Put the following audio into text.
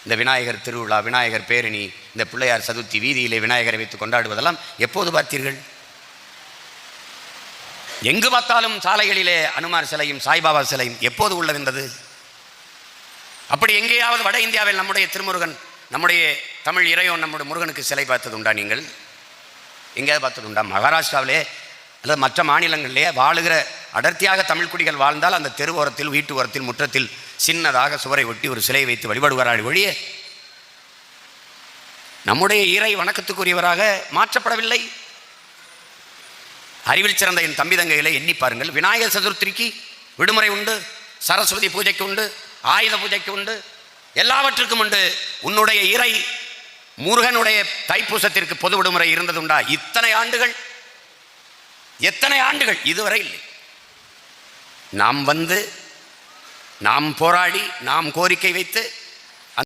இந்த விநாயகர் திருவிழா, விநாயகர் பேரணி, இந்த பிள்ளையார் சதுர்த்தி, வீதியிலே விநாயகரை வைத்து கொண்டாடுவதெல்லாம் எப்போது பார்த்தீர்கள்? எங்கு பார்த்தாலும் சாலைகளிலே அனுமார் சிலையும் சாய்பாபா சிலையும் எப்போது உள்ள வந்தது? அப்படி எங்கேயாவது வட இந்தியாவில் நம்முடைய திருமுருகன், நம்முடைய தமிழ் இறைவன், நம்முடைய முருகனுக்கு சிலை பார்த்தது உண்டா? நீங்கள் எங்கேயாவது பார்த்தது உண்டா? மகாராஷ்டிராவிலே அல்லது மற்ற மாநிலங்களிலே வாழுகிற அடர்த்தியாக தமிழ் குடிகள் வாழ்ந்தால் அந்த தெரு ஓரத்தில், வீட்டு ஓரத்தில், முற்றத்தில் சின்னதாக சுவரை ஒட்டி ஒரு சிலை வைத்து வழிபடுவார்கள் ஒழிய நம்முடைய இறை வணக்கத்துக்குரியவராக மாற்றப்படவில்லை. அறிவில் சிறந்த என் தம்பி தங்கைகளை எண்ணி பாருங்கள். விநாயகர் சதுர்த்திக்கு விடுமுறை உண்டு, சரஸ்வதி பூஜைக்கு உண்டு, ஆயுத பூஜைக்கு உண்டு, எல்லாவற்றுக்கும் உண்டு. உன்னுடைய இறை முருகனுடைய தைப்பூசத்திற்கு பொது விடுமுறை இருந்தது உண்டா? இத்தனை ஆண்டுகள், எத்தனை ஆண்டுகள்? இதுவரை இல்லை. நாம் வந்து, நாம் போராடி, நாம் கோரிக்கை வைத்து